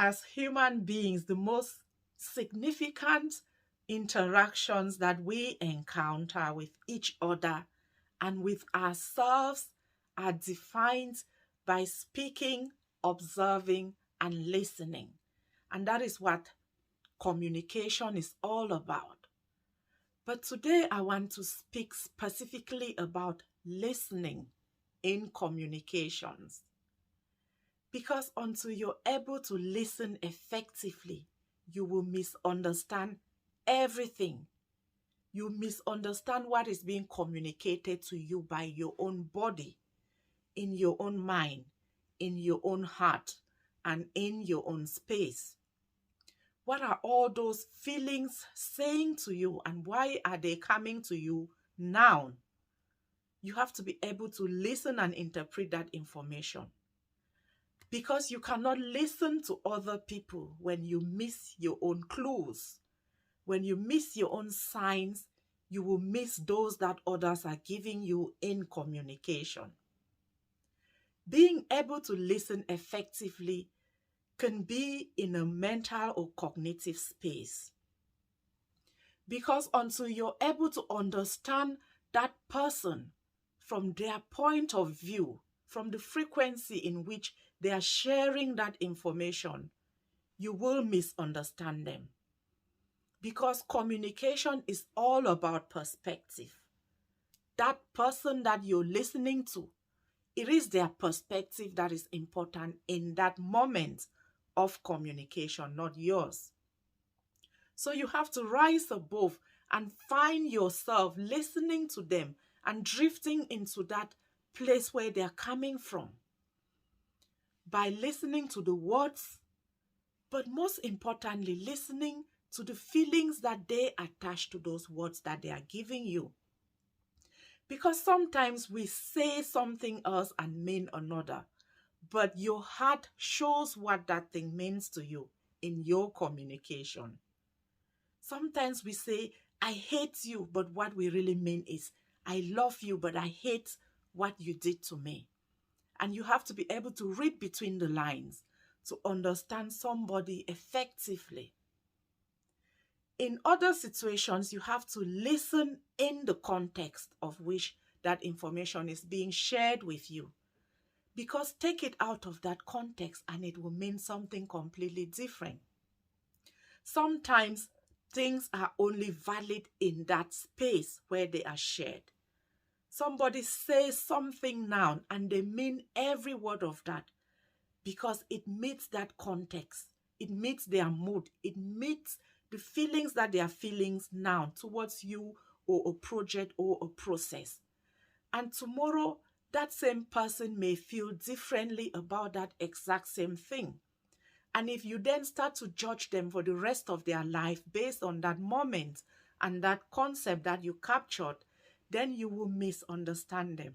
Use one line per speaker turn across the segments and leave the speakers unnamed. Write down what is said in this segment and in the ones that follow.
as human beings, the most significant interactions that we encounter with each other and with ourselves are defined by speaking, observing, and listening. And that is what communication is all about. But today I want to speak specifically about listening in communications. Because until you're able to listen effectively, you will misunderstand everything. You misunderstand what is being communicated to you by your own body, in your own mind, in your own heart, and in your own space. What are all those feelings saying to you, and why are they coming to you now? You have to be able to listen and interpret that information. Because you cannot listen to other people when you miss your own clues. When you miss your own signs, you will miss those that others are giving you in communication. Being able to listen effectively can be in a mental or cognitive space. Because until you're able to understand that person from their point of view, from the frequency in which they are sharing that information, you will misunderstand them. Because communication is all about perspective. That person that you're listening to, it is their perspective that is important in that moment of communication, not yours. So you have to rise above and find yourself listening to them and drifting into that place where they're coming from. By listening to the words, but most importantly, listening to the feelings that they attach to those words that they are giving you. Because sometimes we say something else and mean another, but your heart shows what that thing means to you in your communication. Sometimes we say, I hate you, but what we really mean is, I love you, but I hate what you did to me. And you have to be able to read between the lines to understand somebody effectively. In other situations, you have to listen in the context of which that information is being shared with you. Because take it out of that context and it will mean something completely different. Sometimes things are only valid in that space where they are shared. Somebody says something now and they mean every word of that because it meets that context. It meets their mood. It meets the feelings that they are feeling now towards you or a project or a process. And tomorrow, that same person may feel differently about that exact same thing. And if you then start to judge them for the rest of their life based on that moment and that concept that you captured, then you will misunderstand them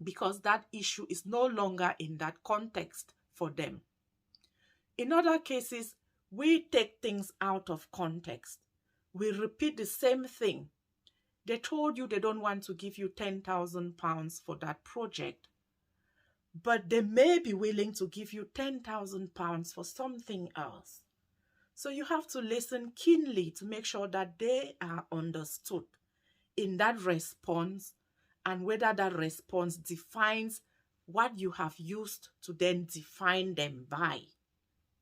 because that issue is no longer in that context for them. In other cases, we take things out of context. We repeat the same thing. They told you they don't want to give you £10,000 for that project, but they may be willing to give you £10,000 for something else. So you have to listen keenly to make sure that they are understood in that response and whether that response defines what you have used to then define them by.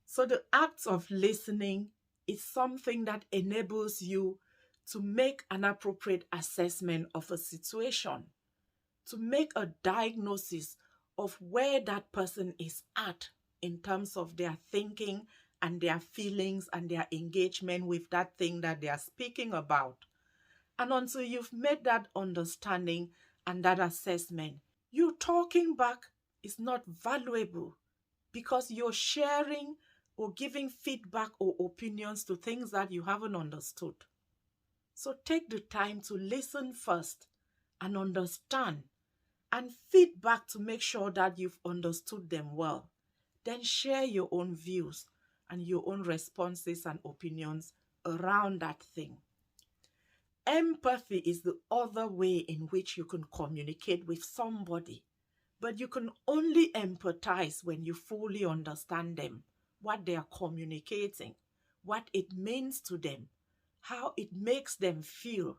So the act of listening is something that enables you to make an appropriate assessment of a situation, to make a diagnosis of where that person is at in terms of their thinking and their feelings and their engagement with that thing that they are speaking about. And until you've made that understanding and that assessment, you talking back is not valuable because you're sharing or giving feedback or opinions to things that you haven't understood. So take the time to listen first and understand and feedback to make sure that you've understood them well. Then share your own views and your own responses and opinions around that thing. Empathy is the other way in which you can communicate with somebody, but you can only empathize when you fully understand them, what they are communicating, what it means to them, how it makes them feel,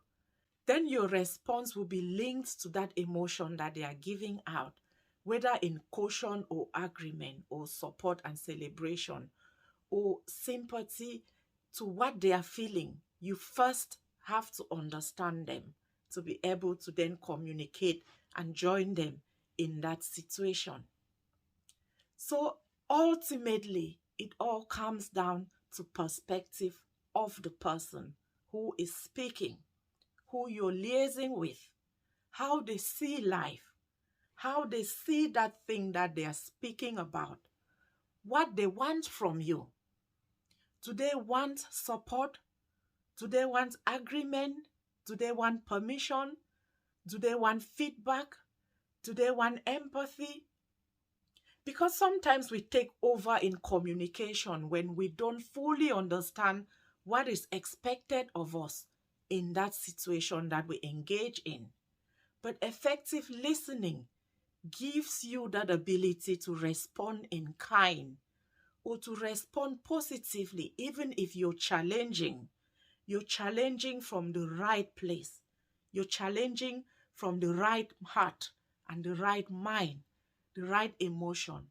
then your response will be linked to that emotion that they are giving out, whether in caution or agreement or support and celebration or sympathy to what they are feeling. You first have to understand them to be able to then communicate and join them in that situation. So ultimately, it all comes down to perspective of the person who is speaking, who you're liaising with, how they see life, how they see that thing that they are speaking about, what they want from you. Do they want support? Do they want agreement? Do they want permission? Do they want feedback? Do they want empathy? Because sometimes we take over in communication when we don't fully understand what is expected of us in that situation that we engage in. But effective listening gives you that ability to respond in kind or to respond positively, even if you're challenging. You're challenging from the right place. You're challenging from the right heart and the right mind, the right emotion.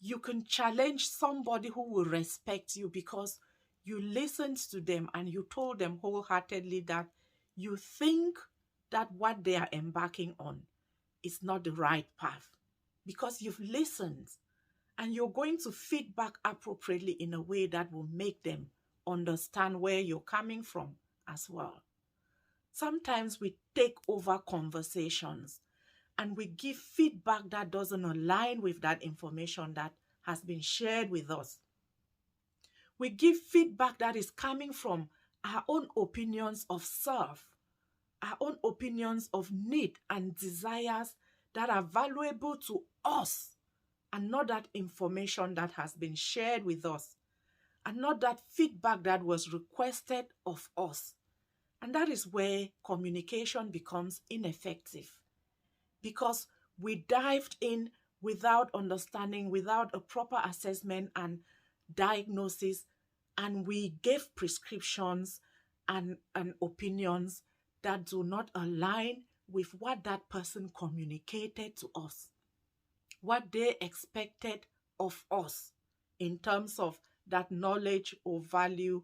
You can challenge somebody who will respect you because you listened to them and you told them wholeheartedly that you think that what they are embarking on is not the right path, because you've listened and you're going to feed back appropriately in a way that will make them understand where you're coming from as well. Sometimes we take over conversations and we give feedback that doesn't align with that information that has been shared with us. We give feedback that is coming from our own opinions of self, our own opinions of need and desires that are valuable to us, and not that information that has been shared with us, and not that feedback that was requested of us. And that is where communication becomes ineffective, because we dived in without understanding, without a proper assessment and diagnosis, and we gave prescriptions and opinions that do not align with what that person communicated to us, what they expected of us in terms of that knowledge or value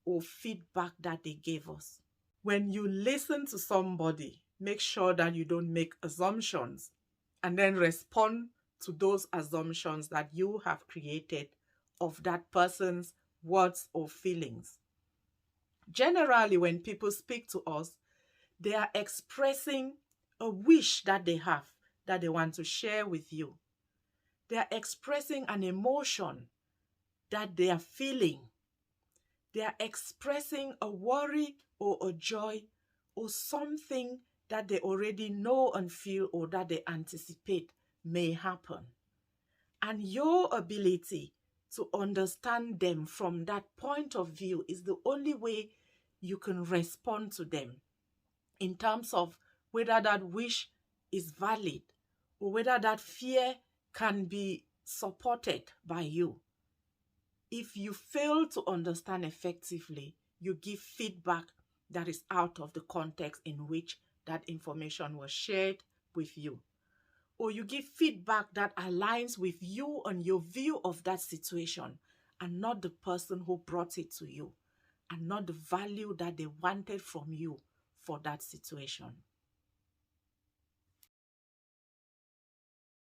or feedback that they gave us. When you listen to somebody, make sure that you don't make assumptions and then respond to those assumptions that you have created of that person's words or feelings. Generally, when people speak to us, they are expressing a wish that they have, that they want to share with you. They are expressing an emotion that they are feeling. They are expressing a worry or a joy or something that they already know and feel or that they anticipate may happen. And your ability to understand them from that point of view is the only way you can respond to them in terms of whether that wish is valid or whether that fear can be supported by you. If you fail to understand effectively, you give feedback that is out of the context in which that information was shared with you. Or you give feedback that aligns with you and your view of that situation and not the person who brought it to you and not the value that they wanted from you for that situation.